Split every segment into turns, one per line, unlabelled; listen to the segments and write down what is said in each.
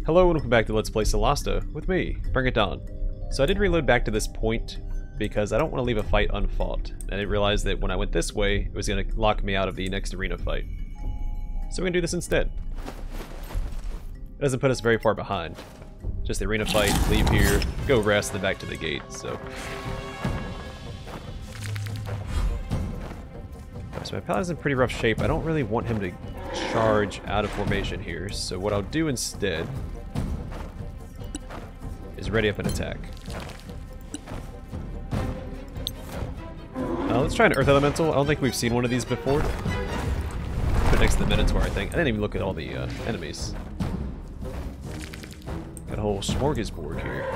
Hello and welcome back to Let's Play Solasta with me, Bring It On. So I did reload back to this point because I don't want to leave a fight unfought. I didn't realize that when I went this way, it was going to lock me out of the next arena fight. So we're going to do this instead. It doesn't put us very far behind. Just the arena fight, leave here, go rest, then back to the gate, so... So my paladin's in pretty rough shape. I don't really want him to charge out of formation here, so what I'll do instead is ready up an attack. Let's try an Earth Elemental. I don't think we've seen one of these before. Put next to the Minotaur, I think. I didn't even look at all the enemies. Got a whole smorgasbord here.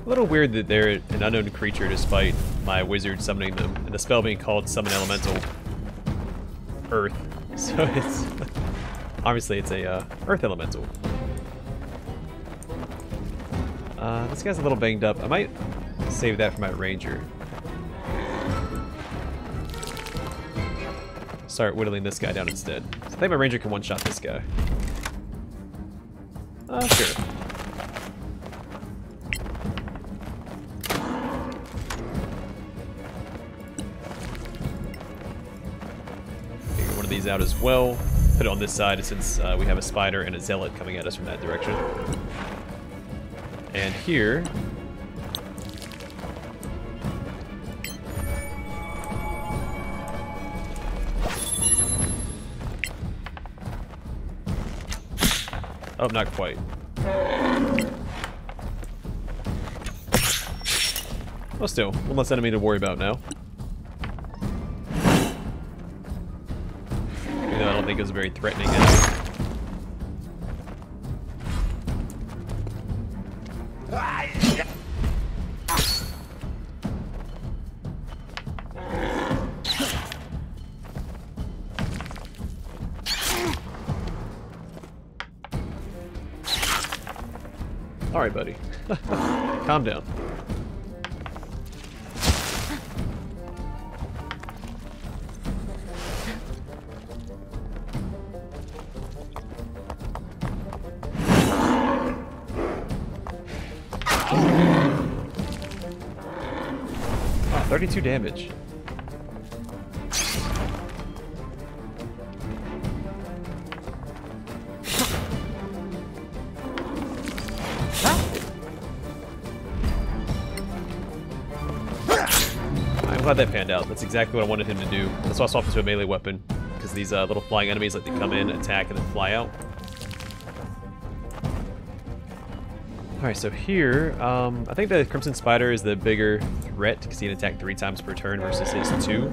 A little weird that they're an unknown creature despite my wizard summoning them, and the spell being called Summon Elemental Earth. So it's... obviously it's a Earth Elemental. This guy's a little banged up. I might save that for my ranger. Start whittling this guy down instead. So I think my ranger can one-shot this guy. Sure. These out as well. Put it on this side since we have a spider and a zealot coming at us from that direction. And here... oh, not quite. Well, still, one less enemy to worry about now. I don't think it was a very threatening enemy. Alright, buddy. Calm down. Wow, 32 damage. I'm glad that panned out. That's exactly what I wanted him to do. That's why I swapped into a melee weapon, because these little flying enemies like to come in, attack, and then fly out. Alright, so here, I think the Crimson Spider is the bigger threat, because he can attack 3 times per turn versus his 2.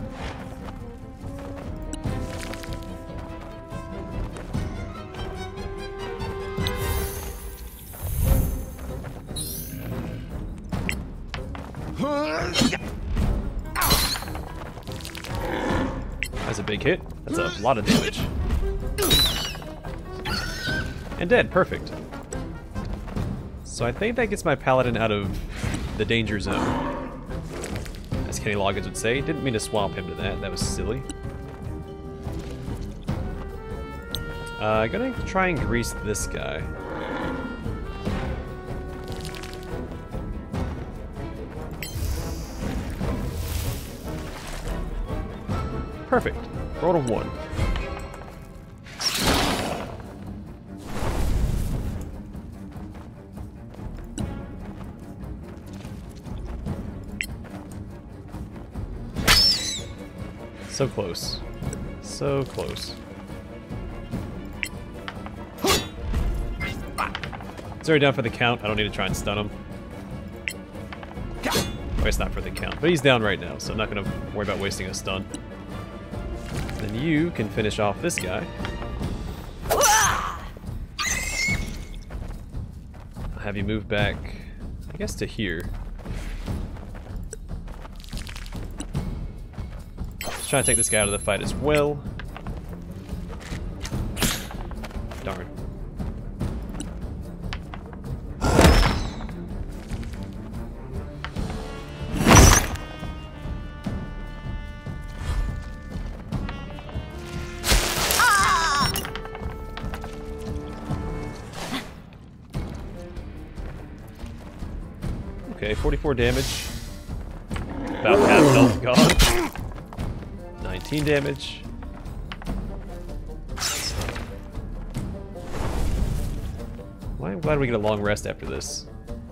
That's a big hit. That's a lot of damage. And dead, perfect. So I think that gets my paladin out of the danger zone, as Kenny Loggins would say. Didn't mean to swamp him to that. That was silly. Gonna try and grease this guy. Perfect. Rolled a 1. So close. So close. He's already down for the count. I don't need to try and stun him. Oh, it's not for the count. But he's down right now, so I'm not going to worry about wasting a stun. Then you can finish off this guy. I'll have you move back, I guess, to here. Let's try to take this guy out of the fight as well. Darn. Okay, 44 damage. About half health gone. 19 damage. Well, I'm glad we get a long rest after this.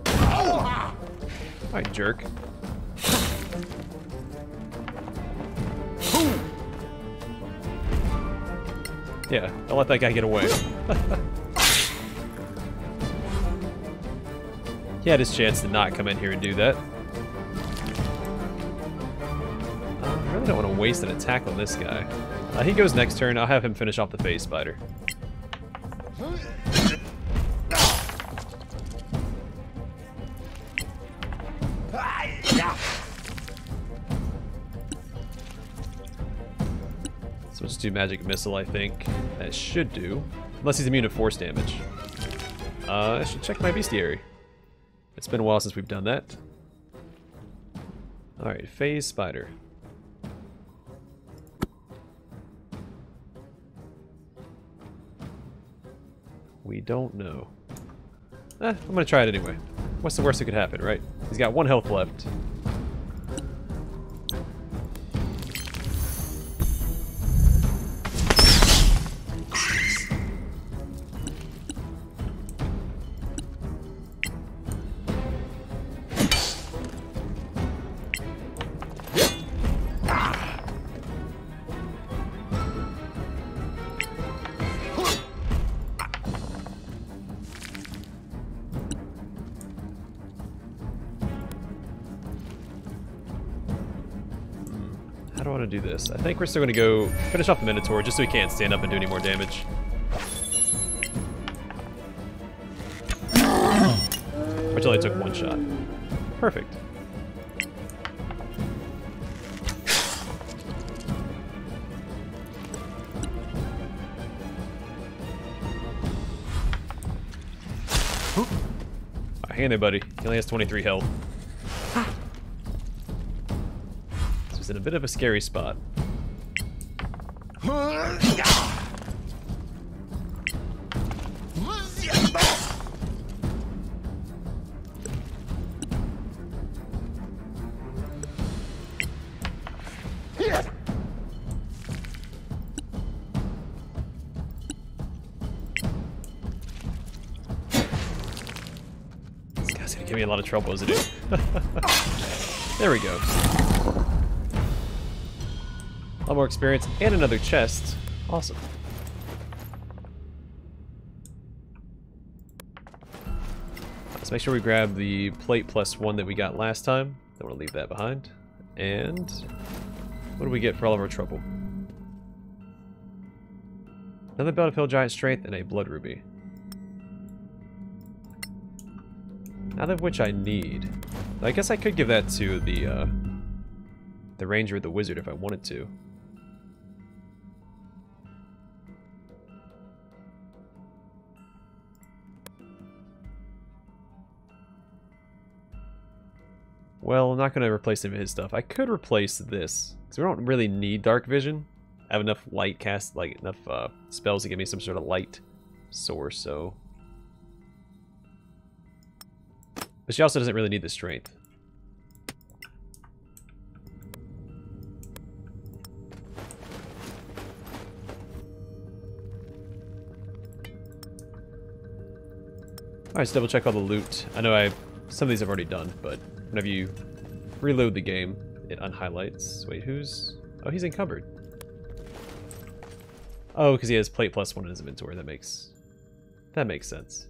Alright, jerk. Yeah, don't let that guy get away. He had his chance to not come in here and do that. I really don't want to waste an attack on this guy. He goes next turn. I'll have him finish off the phase spider. So let's do magic missile, I think. That should do. Unless he's immune to force damage. I should check my bestiary. It's been a while since we've done that. Alright, phase spider. We don't know. I'm gonna try it anyway. What's the worst that could happen, right? He's got 1 health left. How do I want to do this? I think we're still going to go finish off the Minotaur just so he can't stand up and do any more damage. Which only took 1 shot. Perfect. Alright, hang in there, buddy. He only has 23 health. He's in a bit of a scary spot. This guy's gonna give me a lot of trouble, isn't he? There we go. A lot more experience and another chest. Awesome. Let's make sure we grab the plate +1 that we got last time. Don't want to leave that behind. And what do we get for all of our trouble? Another Battlefield Giant Strength and a Blood Ruby. Neither of which I need. I guess I could give that to the Ranger or the Wizard if I wanted to. Well, I'm not going to replace any of his stuff. I could replace this, because we don't really need dark vision. I have enough light cast, like enough spells to give me some sort of light source, so... But she also doesn't really need the strength. Alright, let's double check all the loot. I know some of these I've already done, but whenever you reload the game, it unhighlights. Wait, who's... Oh, he's encumbered. Oh, because he has plate +1 in his inventory. That makes sense.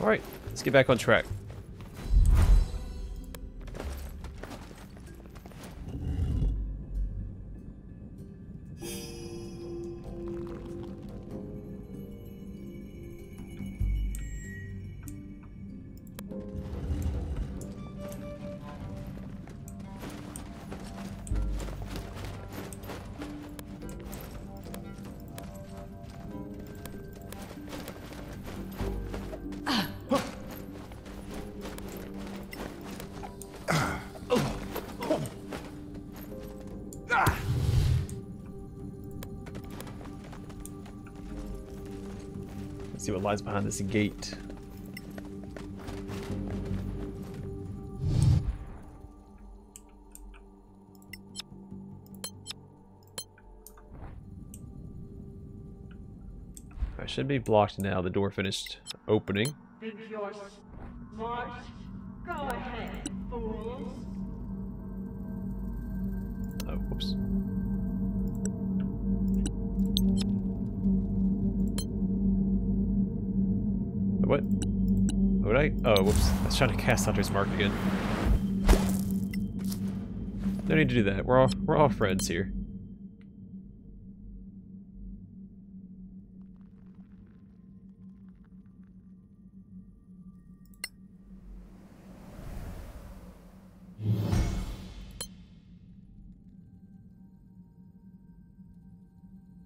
Alright, let's get back on track. Let's see what lies behind this gate. I should be blocked now. The door finished opening.
Think you're smart? Go ahead, fools.
Oh, whoops. What? What did I? Oh, whoops. I was trying to cast Hunter's Mark again. No need to do that. We're all friends here.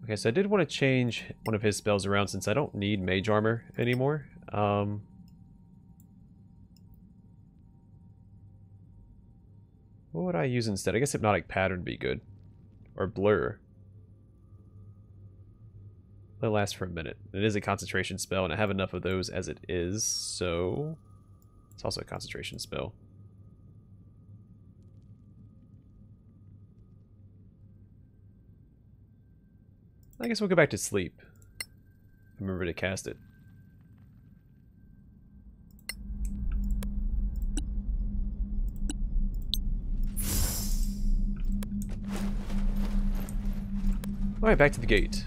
Okay, so I did want to change one of his spells around since I don't need mage armor anymore. What would I use instead? I guess Hypnotic Pattern would be good. Or Blur. It'll last for a minute. It is a concentration spell, and I have enough of those as it is, so... It's also a concentration spell. I guess we'll go back to sleep. Remember to cast it. Alright, back to the gate.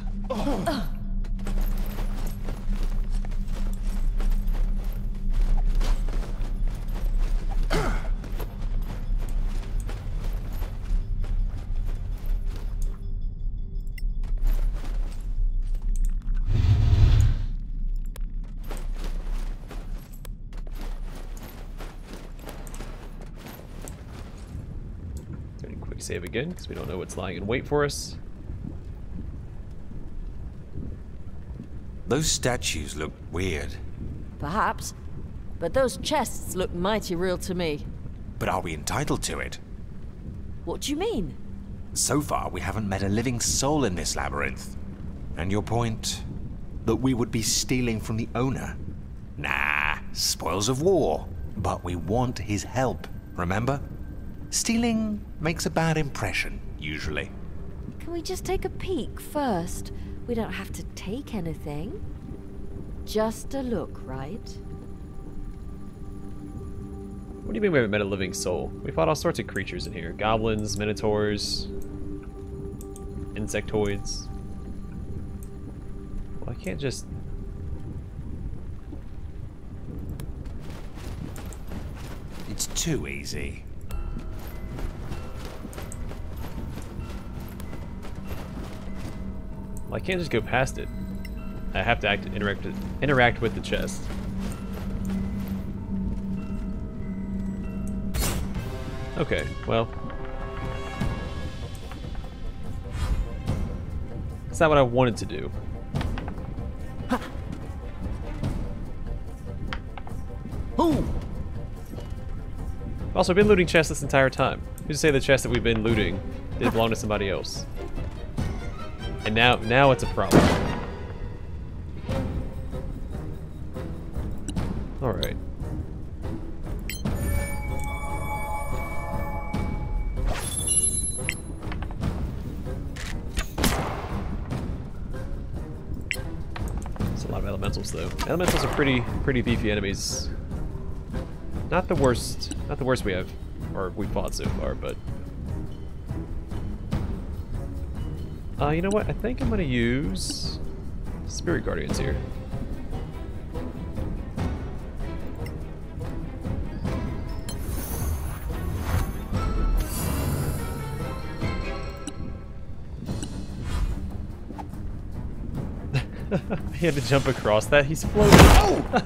Save again, because we don't know what's lying in wait for us.
Those statues look weird.
Perhaps. But those chests look mighty real to me.
But are we entitled to it?
What do you mean?
So far, we haven't met a living soul in this labyrinth. And your point? That we would be stealing from the owner? Nah, spoils of war. But we want his help, remember? Stealing makes a bad impression, usually.
Can we just take a peek first? We don't have to take anything. Just a look, right?
What do you mean we haven't met a living soul? We fought all sorts of creatures in here. Goblins, minotaurs, insectoids. Well, I can't just...
It's too easy.
Well, I can't just go past it. I have to interact with the chest. Okay, well. That's not what I wanted to do. Also, I've been looting chests this entire time. Who's to say the chest that we've been looting did belong to somebody else? And now it's a problem. Alright. It's a lot of elementals though. Elementals are pretty beefy enemies. Not the worst we have, or we fought so far, but you know what? I think I'm gonna use Spirit Guardians here. He had to jump across that. He's floating. Oh!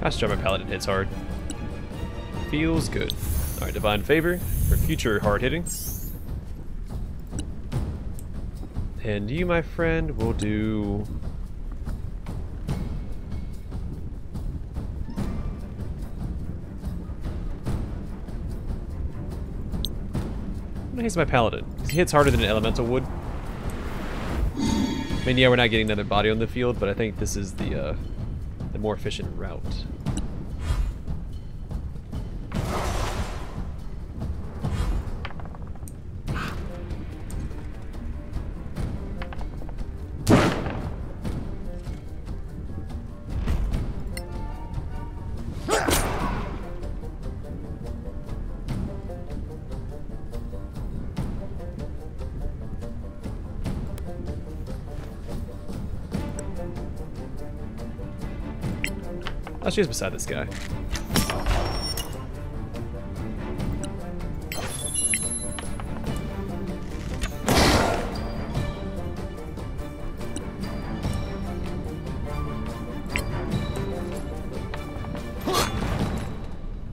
Gosh, darn, my paladin hits hard. Feels good. Alright, Divine Favor for future hard hitting. And you, my friend, will do... I'm gonna haste my paladin, because he hits harder than an elemental would. I mean, yeah, we're not getting another body on the field, but I think this is the more efficient route. Oh, she's beside this guy.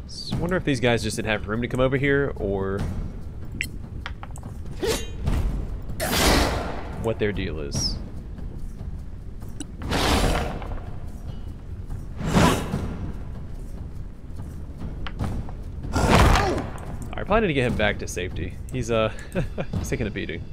So I wonder if these guys just didn't have room to come over here, or what their deal is. I probably need to get him back to safety. He's he's taking a beating.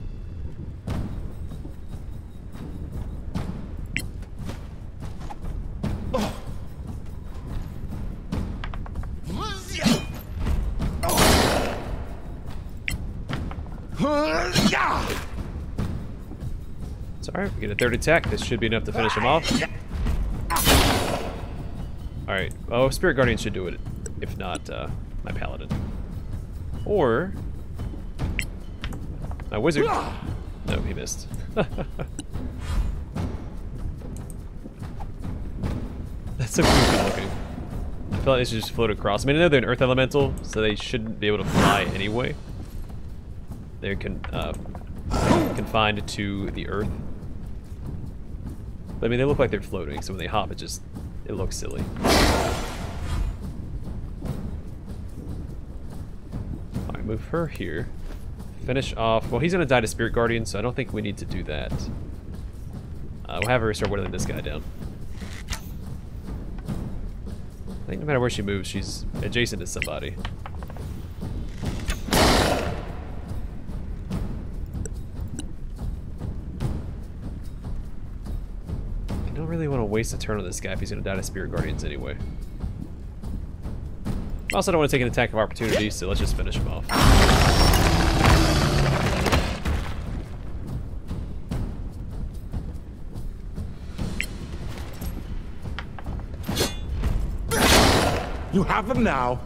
It's alright, we get a third attack. This should be enough to finish him off. Alright, oh, Spirit Guardian should do it. If not, my Paladin. Or my wizard. No, he missed. That's so goofy looking. I feel like they should just float across. I mean, I know they're an earth elemental, so they shouldn't be able to fly anyway. They're confined to the earth. But I mean, they look like they're floating, so when they hop, it looks silly. Move her here. Finish off. Well, he's gonna die to Spirit Guardian, so I don't think we need to do that. We'll have her start whittling this guy down. I think no matter where she moves, she's adjacent to somebody. I don't really want to waste a turn on this guy if he's gonna die to Spirit Guardians anyway. I also don't want to take an attack of opportunity, so let's just finish him off.
You have them now.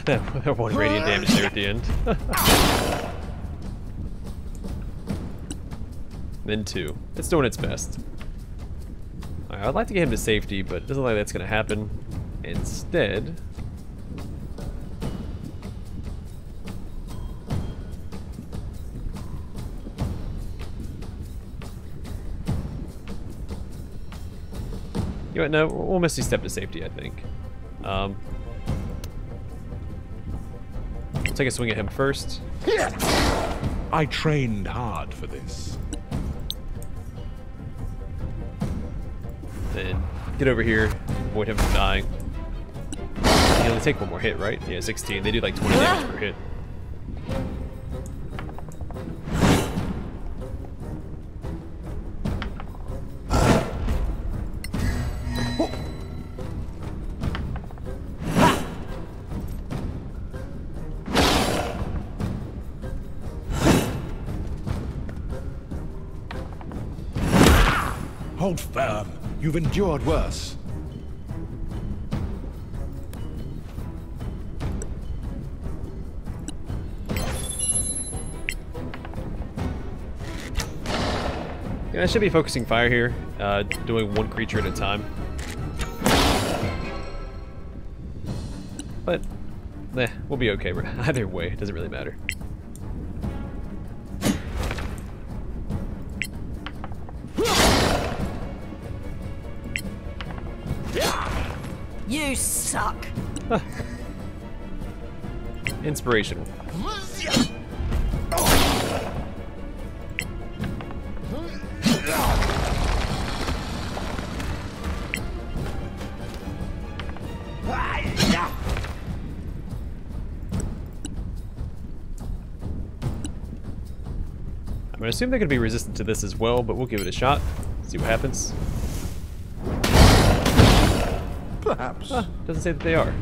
That one radiant damage there at the end. Then two. It's doing its best. Alright, I'd like to get him to safety, but it doesn't look like that's going to happen. Instead... You know what, no, we'll Misty Step to safety, I think. Take a swing at him first.
I trained hard for this.
Then get over here, avoid him from dying. You only take one more hit, right? Yeah, 16. They do like 20 damage per hit.
Hold firm. You've endured worse.
Yeah, I should be focusing fire here, doing one creature at a time. But we'll be okay. Either way, it doesn't really matter.
You suck.
Inspirational. I'm gonna assume they're gonna be resistant to this as well, but we'll give it a shot. See what happens.
Perhaps.
Doesn't say that they are.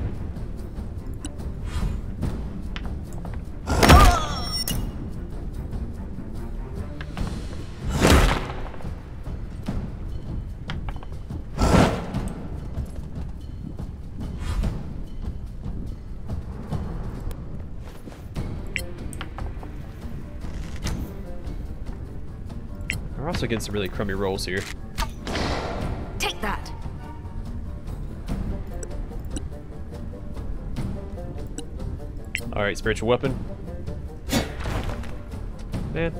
We're also getting some really crummy rolls here.
Take that.
Alright, spiritual weapon. Man.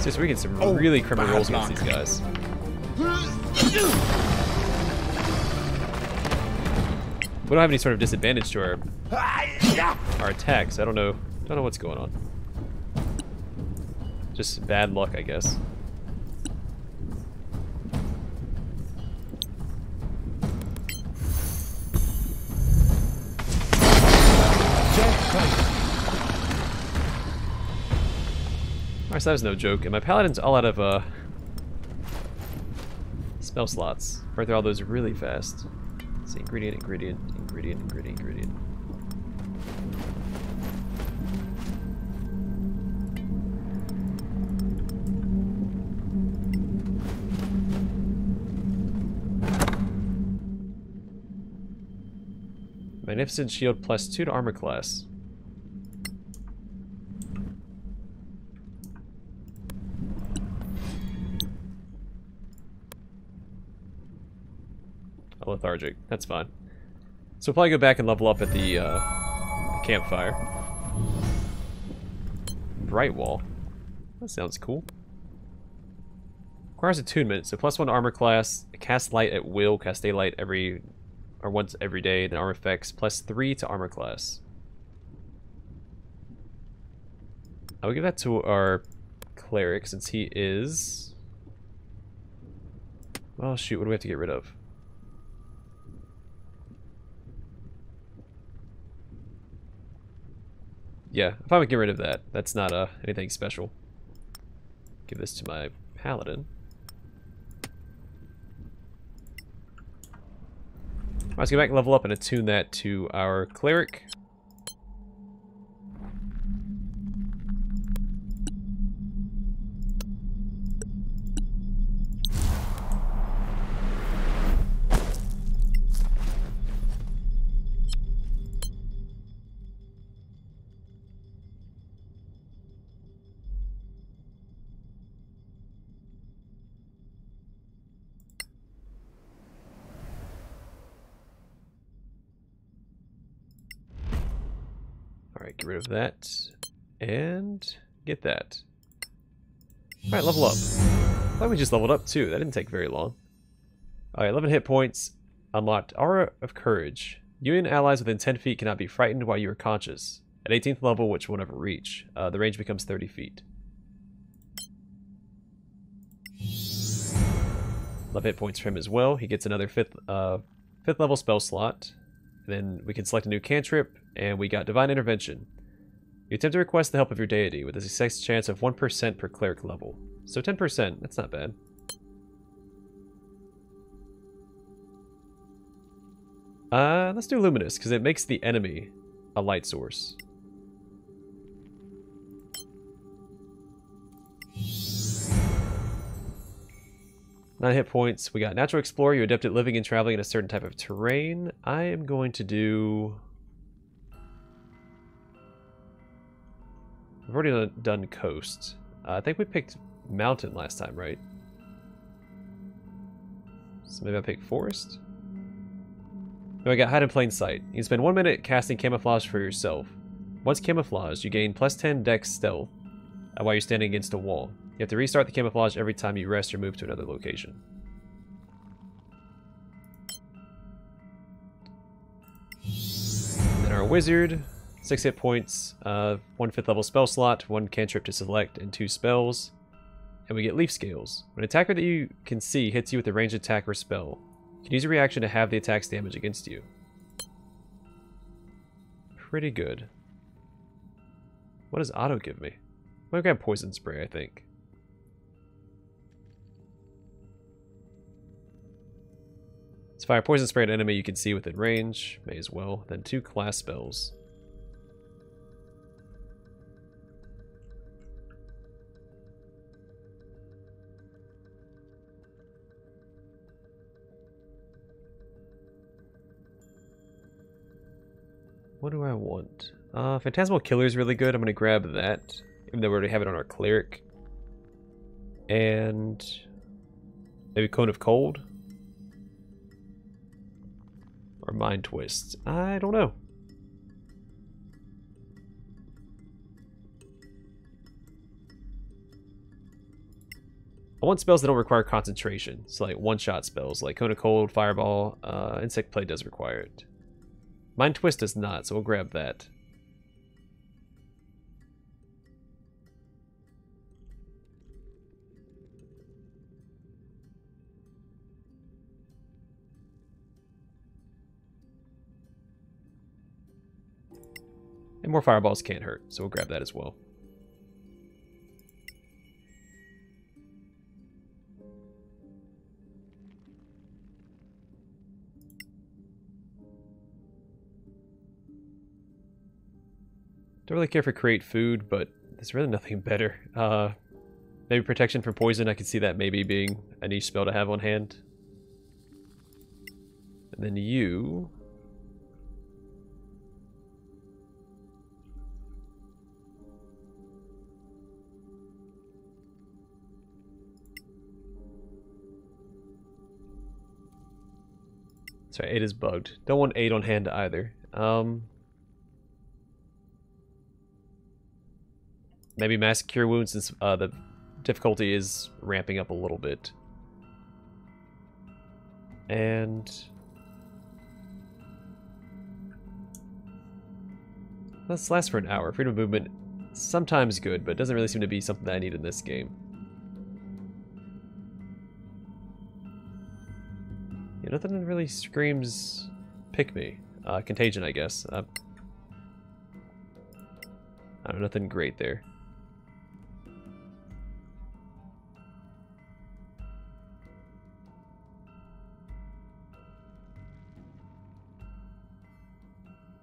So we get some really crummy rolls against these guys. We don't have any sort of disadvantage to our attacks. I don't know what's going on. Just bad luck, I guess. Alright, so that was no joke. And my paladin's all out of spell slots. Burn through all those really fast. Let's see, ingredient. Magnificent shield +2 to armor class. Lethargic. That's fine. So we'll probably go back and level up at the campfire. Bright wall. That sounds cool. Requires attunement. So +1 armor class. Cast light at will. Cast daylight once every day. Then armor effects +3 to armor class. I will give that to our cleric since he is. Oh shoot! What do we have to get rid of? Yeah, if I would get rid of that, that's not anything special. Give this to my paladin. Alright, let's go back and level up and attune that to our cleric. Alright, get rid of that. And get that. Alright, level up. I thought we just leveled up too. That didn't take very long. Alright, 11 hit points. Unlocked Aura of Courage. You and allies within 10 feet cannot be frightened while you are conscious. At 18th level, which will never reach. The range becomes 30 feet. 11 hit points for him as well. He gets another 5th level spell slot. And then we can select a new cantrip, and we got Divine Intervention. You attempt to request the help of your deity, with a success chance of 1% per cleric level. So 10%, that's not bad. Let's do Luminous, because it makes the enemy a light source. Nine hit points. We got Natural Explorer. You're adept at living and traveling in a certain type of terrain. I am going to do We've already done coast. I think we picked mountain last time, right? So maybe I pick forest? No, I got hide in plain sight. You can spend 1 minute casting camouflage for yourself. Once camouflaged, you gain +10 dex stealth while you're standing against a wall. You have to restart the camouflage every time you rest or move to another location. Then our wizard, 6 hit points, 1 5th level spell slot, 1 cantrip to select, and 2 spells. And we get leaf scales. When an attacker that you can see hits you with a ranged attack or spell, you can use a reaction to have the attack's damage against you. Pretty good. What does auto give me? I'm gonna grab poison spray, I think. Let's fire poison spray at an enemy you can see within range. May as well. Then 2 class spells. What do I want? Phantasmal Killer is really good. I'm going to grab that, even though we already have it on our Cleric. And maybe Cone of Cold? Or Mind Twist? I don't know. I want spells that don't require concentration. So like one-shot spells, like Cone of Cold, Fireball, Insect Play does require it. Mind Twist does not, so we'll grab that. And more fireballs can't hurt, so we'll grab that as well. Don't really care for create food, but there's really nothing better. Maybe protection from poison, I could see that maybe being a niche spell to have on hand. And then you... Sorry, 8 is bugged. Don't want 8 on hand either. Maybe Mass Cure Wounds since the difficulty is ramping up a little bit. And... let's last for an hour. Freedom of movement, sometimes good, but it doesn't really seem to be something that I need in this game. Yeah, nothing really screams pick me. Contagion, I guess. I don't know, nothing great there.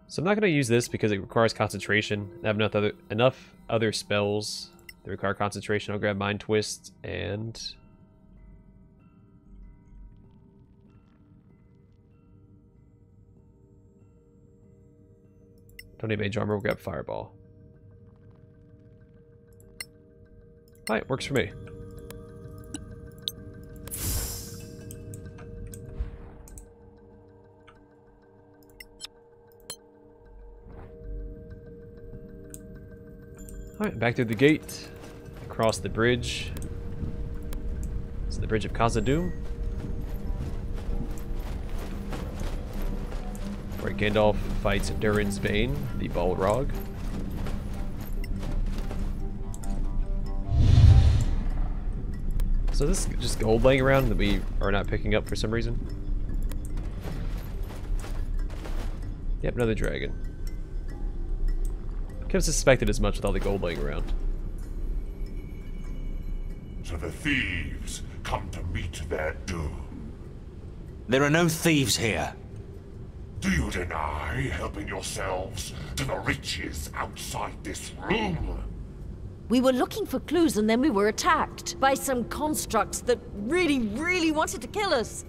So I'm not going to use this because it requires concentration. I have enough other spells that require concentration. I'll grab Mind Twist and... don't need Mage Armor, we'll grab Fireball. Alright, works for me. Alright, back through the gate, across the bridge. It's the Bridge of Khazad-dûm, where Gandalf fights Durin's Bane, the Balrog. So this is just gold laying around that we are not picking up for some reason. Yep, another dragon. Could have suspected as much with all the gold laying around.
So the thieves come to meet their doom.
There are no thieves here.
Do you deny helping yourselves to the riches outside this room?
We were looking for clues and then we were attacked by some constructs that really wanted to kill us.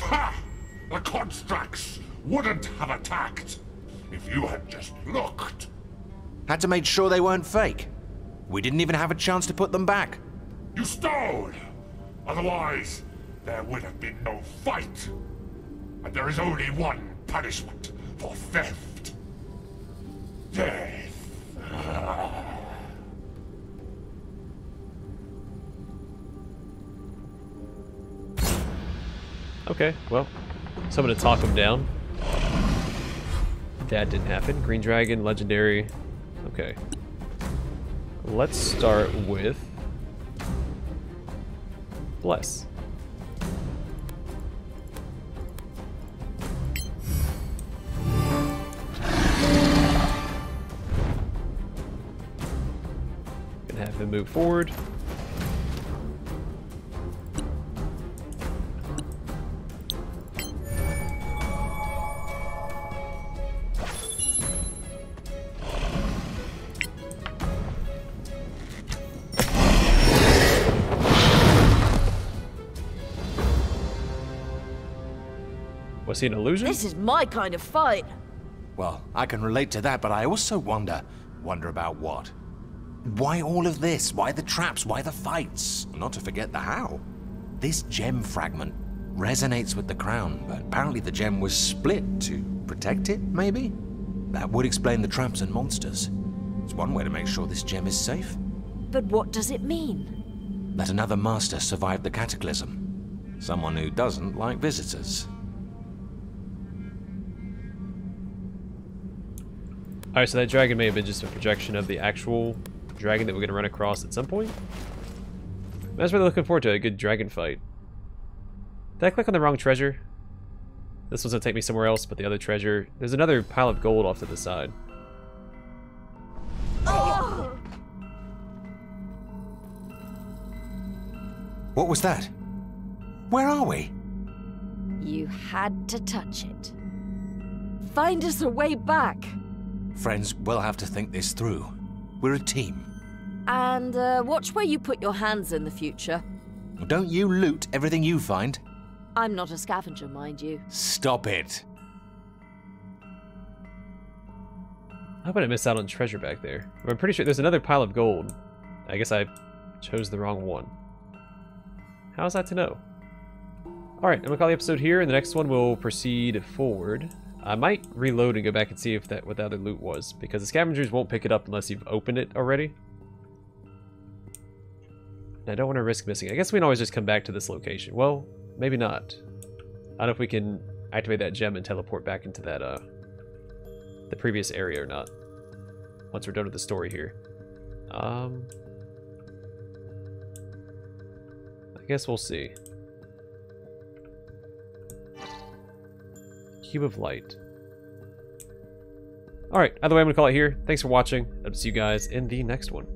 Ha! The constructs wouldn't have attacked if you had just looked.
Had to make sure they weren't fake. We didn't even have a chance to put them back.
You stole! Otherwise, there would have been no fight. And there is only one punishment for theft. Death.
Okay, well, so I'm gonna talk him down. That didn't happen. Green Dragon, Legendary. Okay. Let's start with Bless. Gonna have him move forward. Was he an illusion?
This is my kind of fight.
Well, I can relate to that, but I also wonder about what? Why all of this? Why the traps? Why the fights? Not to forget the how. This gem fragment resonates with the crown, but apparently the gem was split to protect it, maybe? That would explain the traps and monsters. It's one way to make sure this gem is safe.
But what does it mean?
That another master survived the cataclysm. Someone who doesn't like visitors.
Alright, so that dragon may have been just a projection of the actual dragon that we're going to run across at some point. I was really looking forward to a good dragon fight. Did I click on the wrong treasure? This was going to take me somewhere else, but the other treasure... There's another pile of gold off to the side.
What was that? Where are we?
You had to touch it. Find us a way back.
Friends, we'll have to think this through. We're a team.
And watch where you put your hands in the future.
Don't you loot everything you find?
I'm not a scavenger, mind you.
Stop it.
I hope I didn't miss out on treasure back there. I'm pretty sure there's another pile of gold. I guess I chose the wrong one. How is that to know? Alright, I'm gonna call the episode here. In the next one, we'll proceed forward. I might reload and go back and see if what the other loot was, because the scavengers won't pick it up unless you've opened it already. And I don't want to risk missing it. I guess we can always just come back to this location. Well, maybe not. I don't know if we can activate that gem and teleport back into that, the previous area or not. Once we're done with the story here. I guess we'll see. Cube of Light. Alright, either way, I'm going to call it here. Thanks for watching. I'll see you guys in the next one.